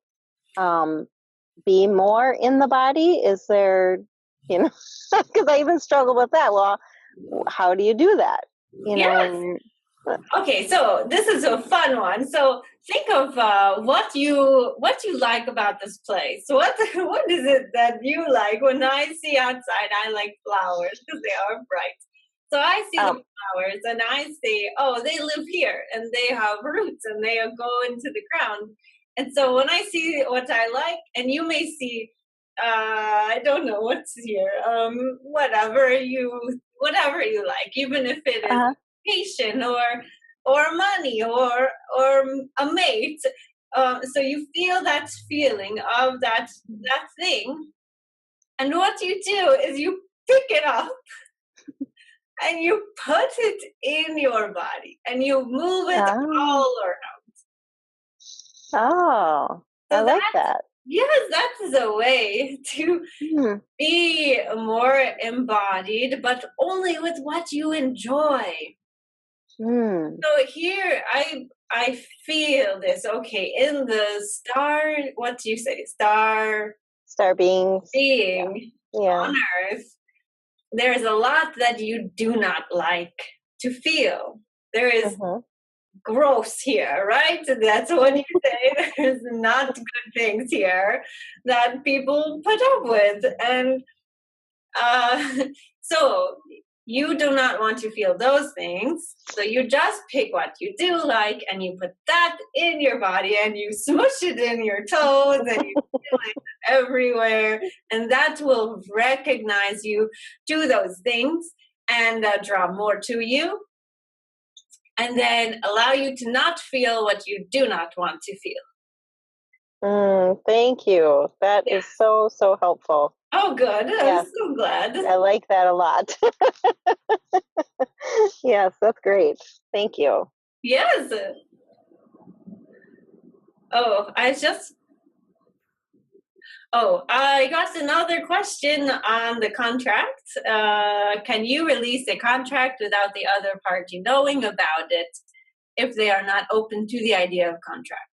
be more in the body? Is there, because I even struggle with that. Well, how do you do that? Yes. Okay, so this is a fun one. So think of what you like about this place. What is it that you like? When I see outside, I like flowers because they are bright. So I see the Um, flowers and I say, oh, they live here and they have roots and they go into the ground. And so when I see what I like, and you may see, I don't know what's here, whatever you like, even if it is uh-huh. patient or money or a mate. So you feel that feeling of that thing, and what you do is you pick it up and you put it in your body and you move it Oh, all around. oh, I So like that, that. yes, that's a way to Hmm. be more embodied, but only with what you enjoy. Hmm. So here I feel this, okay, in the star, what do you say, star Star beings. being Yeah. on Earth, there's a lot that you do not like to feel. There is Mhm. gross here, right? That's what you say. There's not good things here that people put up with. And so you do not want to feel those things. So you just pick what you do like and you put that in your body and you smush it in your toes and you feel it everywhere. And that will recognize you, do those things, and draw more to you. And then allow you to not feel what you do not want to feel. Thank you. That Yeah. is so, so helpful. Oh, good. Yeah. I'm so glad. I like that a lot. Yes, that's great. Thank you. Yes. Oh, I got another question on the contract. Can you release a contract without the other party knowing about it if they are not open to the idea of contract?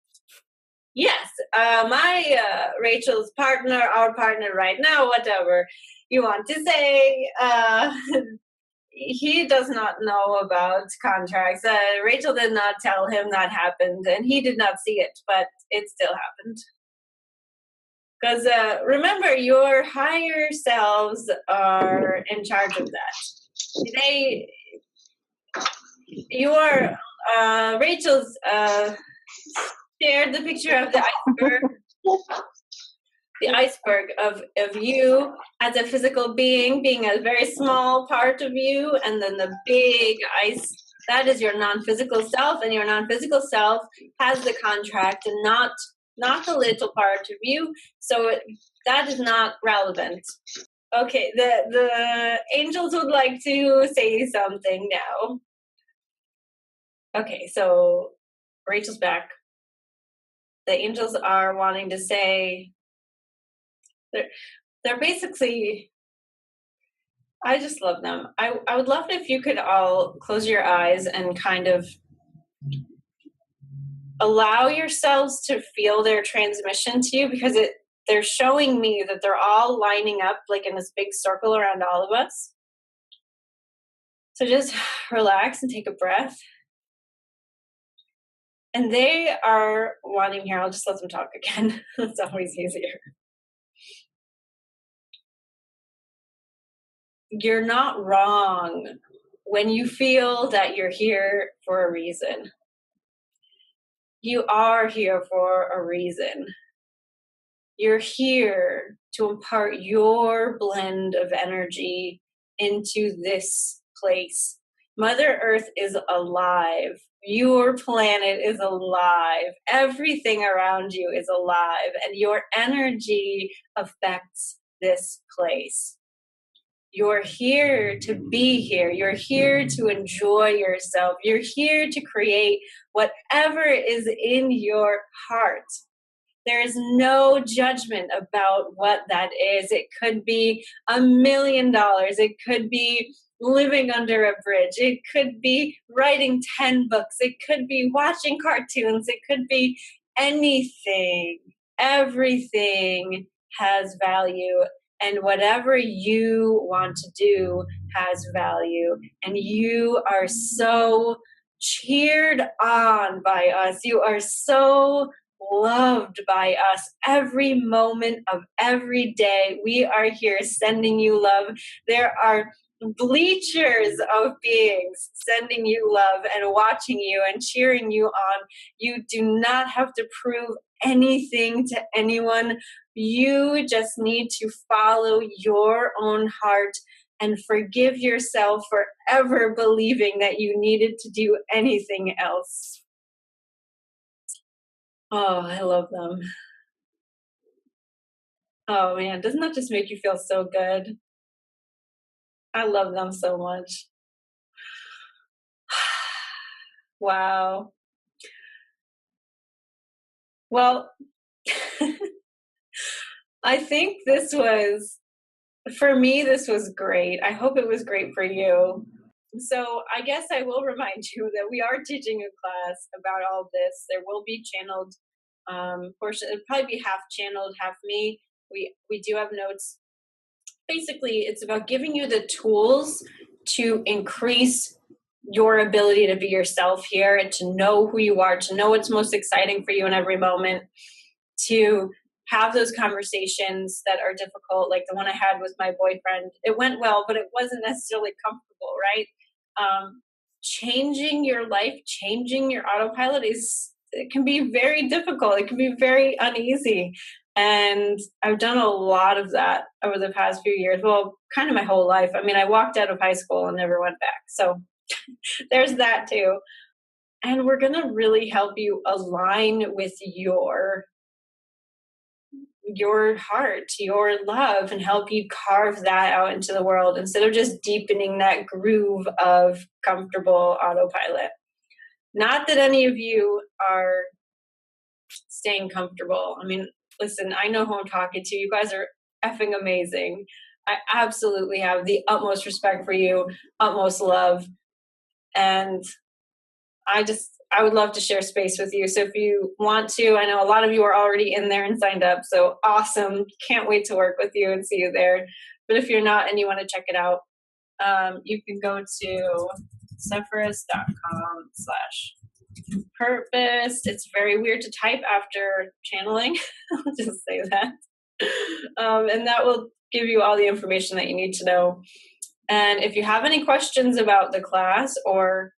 Yes, my Rachel's partner, our partner right now, whatever you want to say, he does not know about contracts. Rachel did not tell him that happened, and he did not see it, but it still happened. Because remember, your higher selves are in charge of that. Rachel's shared the picture of the iceberg of you as a physical being a very small part of you, and then the big ice, that is your non-physical self, and your non-physical self has the contract and not the little part of you, so that is not relevant. Okay, the angels would like to say something now. Okay, so Rachel's back. The angels are wanting to say, they're basically, I just love them. I would love it if you could all close your eyes and kind of allow yourselves to feel their transmission to you, because they're showing me that they're all lining up like in this big circle around all of us. So just relax and take a breath. And they are wanting here, I'll just let them talk again. It's always easier. You're not wrong when you feel that you're here for a reason. You are here for a reason. You're here to impart your blend of energy into this place. Mother Earth is alive. Your planet is alive. Everything around you is alive, and your energy affects this place. You're here to be here. You're here to enjoy yourself. You're here to create whatever is in your heart. There is no judgment about what that is. It could be $1 million. It could be living under a bridge. It could be writing 10 books. It could be watching cartoons. It could be anything. Everything has value. And whatever you want to do has value. And you are so cheered on by us. You are so loved by us every moment of every day. We are here sending you love. There are bleachers of beings sending you love and watching you and cheering you on. You do not have to prove anything to anyone. You just need to follow your own heart and forgive yourself for ever believing that you needed to do anything else. Oh, I love them. Oh man, doesn't that just make you feel so good? I love them so much. Wow. Well, I think this was, for me, this was great. I hope it was great for you. So I guess I will remind you that we are teaching a class about all this. There will be channeled portion. It'll probably be half channeled, half me. We do have notes. Basically, it's about giving you the tools to increase your ability to be yourself here and to know who you are, to know what's most exciting for you in every moment, to have those conversations that are difficult, like the one I had with my boyfriend. It went well, but it wasn't necessarily comfortable, right? Changing your life, changing your autopilot it can be very difficult. It can be very uneasy. And I've done a lot of that over the past few years. Well, kind of my whole life. I mean, I walked out of high school and never went back. So there's that too. And we're going to really help you align with your heart, your love, and help you carve that out into the world instead of just deepening that groove of comfortable autopilot. Not that any of you are staying comfortable. I mean, listen, I know who I'm talking to. You guys are effing amazing. I absolutely have the utmost respect for you, utmost love. And I would love to share space with you. So if you want to, I know a lot of you are already in there and signed up. So awesome. Can't wait to work with you and see you there. But if you're not and you want to check it out, you can go to Zephyrus.com/purpose. It's very weird to type after channeling. I'll just say that. And that will give you all the information that you need to know. And if you have any questions about the class or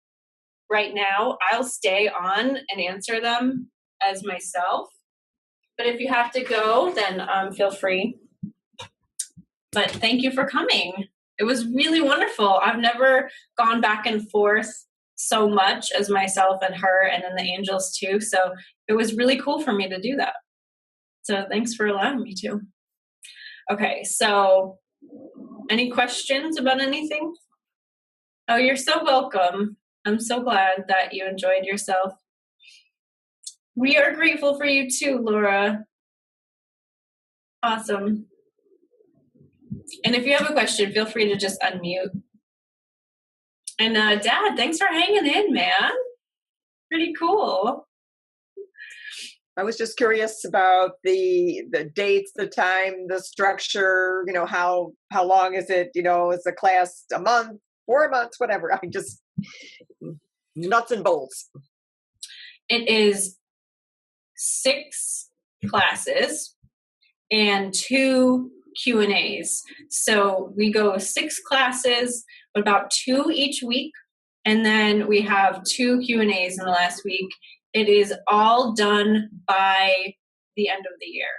right now, I'll stay on and answer them as myself. But if you have to go, then feel free. But thank you for coming. It was really wonderful. I've never gone back and forth so much as myself and her and then the angels too. So it was really cool for me to do that. So thanks for allowing me to. Okay, so any questions about anything? Oh, you're so welcome. I'm so glad that you enjoyed yourself. We are grateful for you too, Laura. Awesome. And if you have a question, feel free to just unmute. And Dad, thanks for hanging in, man. Pretty cool. I was just curious about the dates, the time, the structure, how long is it, is the class a month, 4 months, whatever. I just nuts and bolts. It is 6 classes and 2 Q&As. So we go 6 classes, about 2 each week, and then we have 2 Q&As in the last week. It is all done by the end of the year.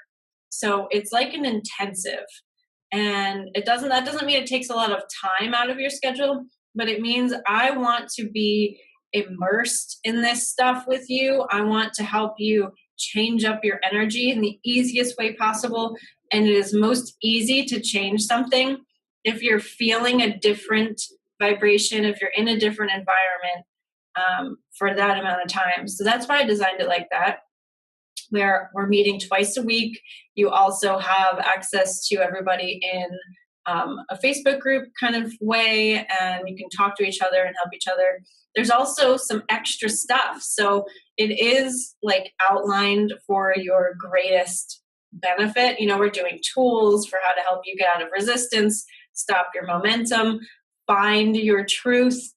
So it's like an intensive. And that doesn't mean it takes a lot of time out of your schedule, but it means I want to be immersed in this stuff with you. I want to help you change up your energy in the easiest way possible. And it is most easy to change something if you're feeling a different vibration, if you're in a different environment for that amount of time. So that's why I designed it like that, where we're meeting twice a week. You also have access to everybody in a Facebook group kind of way, and you can talk to each other and help each other. There's also some extra stuff. So it is like outlined for your greatest benefit. We're doing tools for how to help you get out of resistance, stop your momentum, find your truth,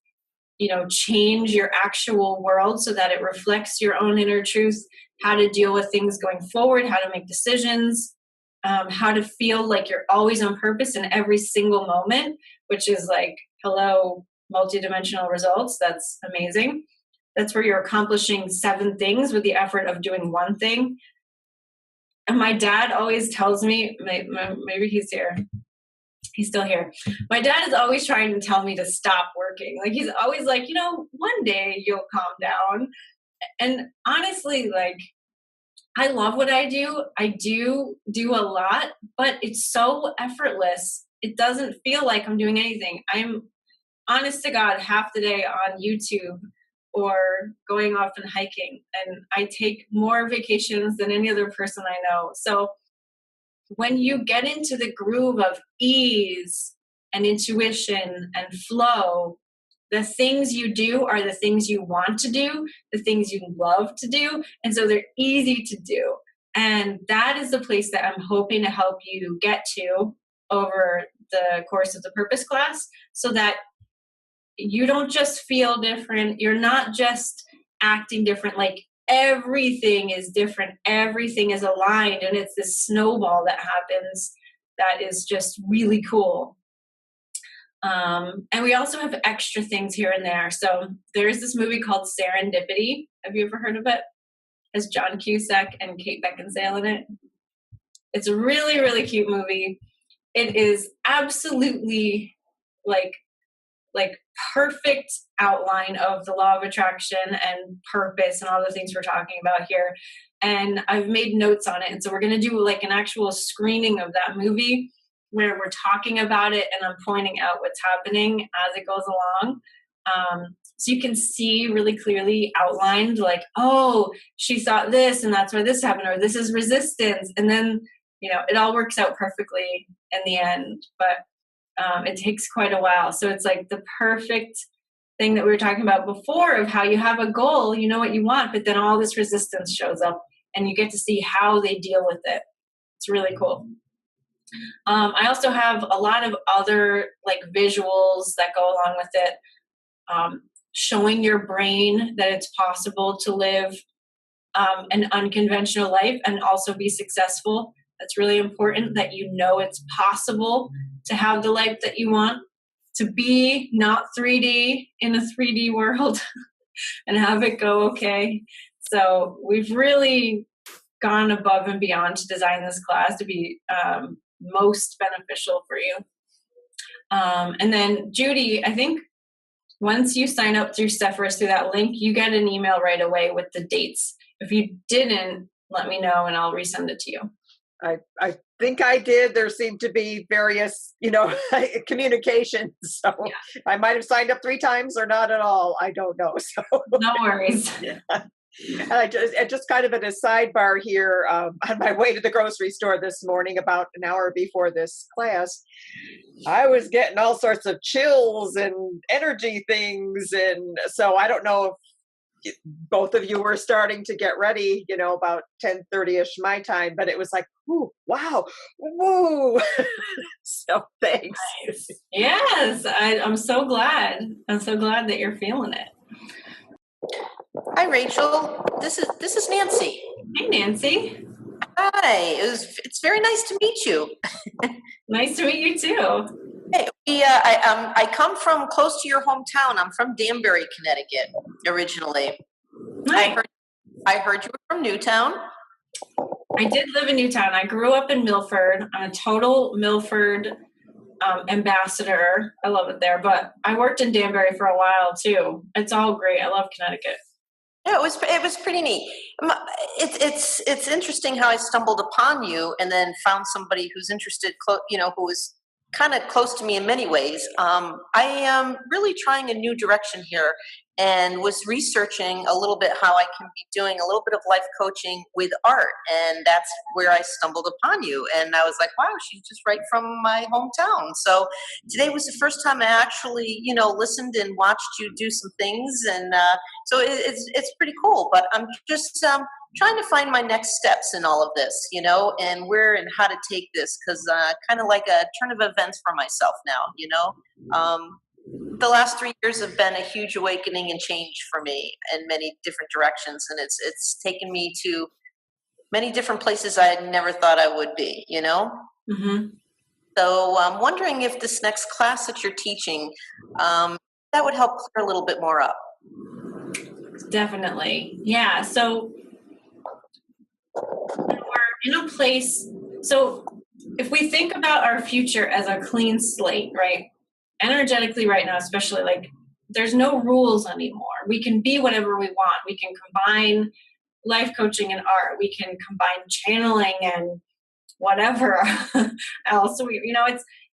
change your actual world so that it reflects your own inner truth, how to deal with things going forward, how to make decisions, how to feel like you're always on purpose in every single moment, which is like, hello, multidimensional results. That's amazing. That's where you're accomplishing 7 things with the effort of doing 1 thing. And my dad always tells me, maybe he's here. He's still here. My dad is always trying to tell me to stop working. Like, he's always like, one day you'll calm down. And honestly, like, I love what I do. I do a lot, but it's so effortless. It doesn't feel like I'm doing anything. I'm, honest to God, half the day on YouTube or going off and hiking. And I take more vacations than any other person I know. So when you get into the groove of ease and intuition and flow, the things you do are the things you want to do, the things you love to do, and so they're easy to do. And that is the place that I'm hoping to help you get to over the course of the purpose class, so that you don't just feel different, you're not just acting different, like everything is different, everything is aligned, and it's this snowball that happens that is just really cool. And we also have extra things here and there. So there's this movie called Serendipity. Have you ever heard of it? It has John Cusack and Kate Beckinsale in it. It's a really, really cute movie. It is absolutely like perfect outline of the law of attraction and purpose and all the things we're talking about here. And I've made notes on it. And so we're going to do like an actual screening of that movie where we're talking about it and I'm pointing out what's happening as it goes along. So you can see really clearly outlined, like, oh, she thought this and that's why this happened, or this is resistance. And then, it all works out perfectly in the end. But it takes quite a while. So it's like the perfect thing that we were talking about before of how you have a goal, you know what you want, but then all this resistance shows up and you get to see how they deal with it. It's really cool. I also have a lot of other like visuals that go along with it, showing your brain that it's possible to live an unconventional life and also be successful. That's really important, that it's possible to have the life that you want, to be not 3D in a 3D world and have it go okay. So we've really gone above and beyond to design this class to be most beneficial for you. And then Judy, I think once you sign up through Sephirus through that link, you get an email right away with the dates. If you didn't, let me know and I'll resend it to you. I think I did. There seemed to be various, communications. So yeah. I might have signed up 3 times or not at all. I don't know. So no worries. Yeah. And just kind of in a sidebar here, on my way to the grocery store this morning, about an hour before this class, I was getting all sorts of chills and energy things. And so I don't know if both of you were starting to get ready, about 10:30ish my time, but it was like, ooh, wow, woo. So thanks. Nice. Yes, I'm so glad. I'm so glad that you're feeling it. Hi, Rachel. This is Nancy. Hey, Nancy. Hi. It's very nice to meet you. Nice to meet you too. Hey, I come from close to your hometown. I'm from Danbury, Connecticut, originally. Nice. I heard you were from Newtown. I did live in Newtown. I grew up in Milford. I'm a total Milford ambassador. I love it there. But I worked in Danbury for a while too. It's all great. I love Connecticut. Yeah, it was pretty neat. It's interesting how I stumbled upon you and then found somebody who's interested, who was kind of close to me in many ways. I am really trying a new direction here and was researching a little bit how I can be doing a little bit of life coaching with art. And that's where I stumbled upon you. And I was like, wow, she's just right from my hometown. So today was the first time I actually, listened and watched you do some things. And so it's pretty cool. But I'm just trying to find my next steps in all of this, and where and how to take this, because kind of like a turn of events for myself now, the last 3 years have been a huge awakening and change for me in many different directions, and it's taken me to many different places I had never thought I would be, you know? Mm-hmm. So I'm wondering if this next class that you're teaching, that would help clear a little bit more up. Definitely. Yeah. So we're in a place. So if we think about our future as a clean slate, right? Energetically right now, especially, like, there's no rules anymore. We can be whatever we want. We can combine life coaching and art. We can combine channeling and whatever else.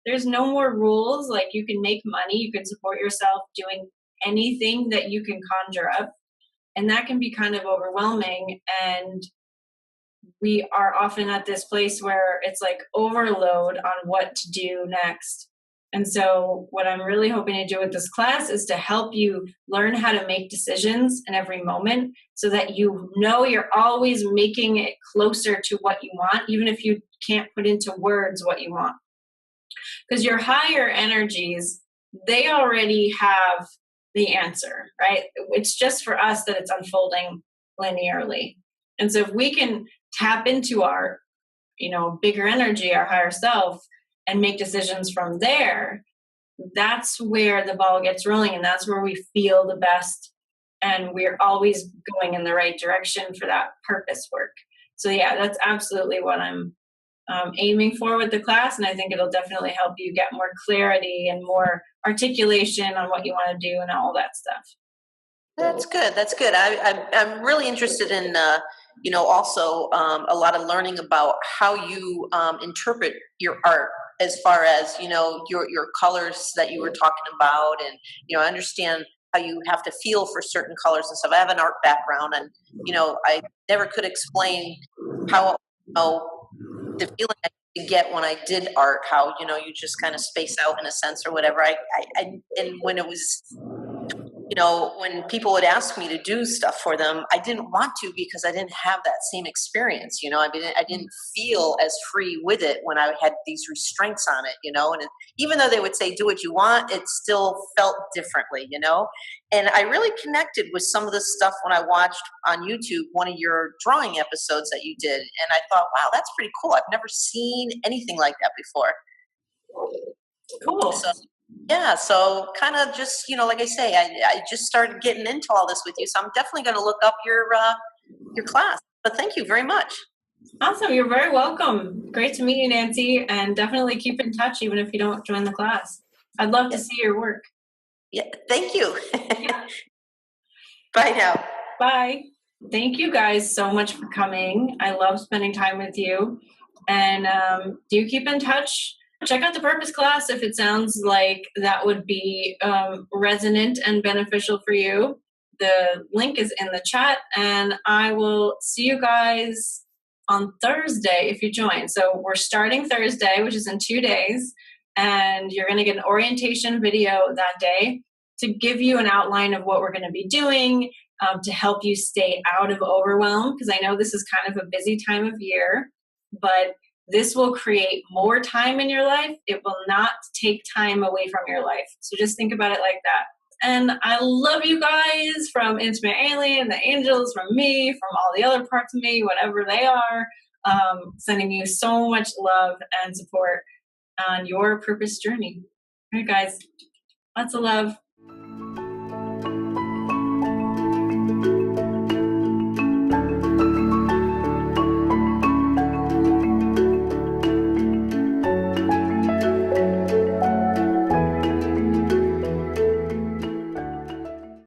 There's no more rules. Like, you can make money, you can support yourself doing anything that you can conjure up. And that can be kind of overwhelming. And we are often at this place where it's like overload on what to do next. And so what I'm really hoping to do with this class is to help you learn how to make decisions in every moment so that you know you're always making it closer to what you want, even if you can't put into words what you want. Because your higher energies, they already have the answer, right? It's just for us that it's unfolding linearly. And so if we can tap into our, bigger energy, our higher self, and make decisions from there, that's where the ball gets rolling, and that's where we feel the best, and we're always going in the right direction for that purpose work. So yeah, that's absolutely what I'm aiming for with the class, and I think it'll definitely help you get more clarity and more articulation on what you want to do and all that stuff. That's good. That's good. I'm really interested in, also a lot of learning about how you interpret your art, as far as, your colors that you were talking about. And, I understand how you have to feel for certain colors and stuff. I have an art background, and, I never could explain how, the feeling I could get when I did art, how, you just kind of space out in a sense or whatever. And when it was, when people would ask me to do stuff for them, I didn't want to, because I didn't have that same experience. I didn't feel as free with it when I had these restraints on it, and even though they would say, do what you want, it still felt differently, and I really connected with some of the stuff when I watched on YouTube, one of your drawing episodes that you did. And I thought, wow, that's pretty cool. I've never seen anything like that before. Cool. So kind of just, like I say, I just started getting into all this with you. So I'm definitely going to look up your class. But thank you very much. Awesome. You're very welcome. Great to meet you, Nancy. And definitely keep in touch, even if you don't join the class. I'd love to see your work. Yeah. Thank you. Bye now. Bye. Thank you guys so much for coming. I love spending time with you. And do keep in touch. Check out the Purpose class if it sounds like that would be resonant and beneficial for you. The link is in the chat, and I will see you guys on Thursday if you join. So we're starting Thursday, which is in 2 days, and you're going to get an orientation video that day to give you an outline of what we're going to be doing, to help you stay out of overwhelm, because I know this is kind of a busy time of year, but this will create more time in your life. It will not take time away from your life. So just think about it like that. And I love you guys from Intimate Alien, the angels, from me, from all the other parts of me, whatever they are, sending you so much love and support on your purpose journey. All right, guys, lots of love.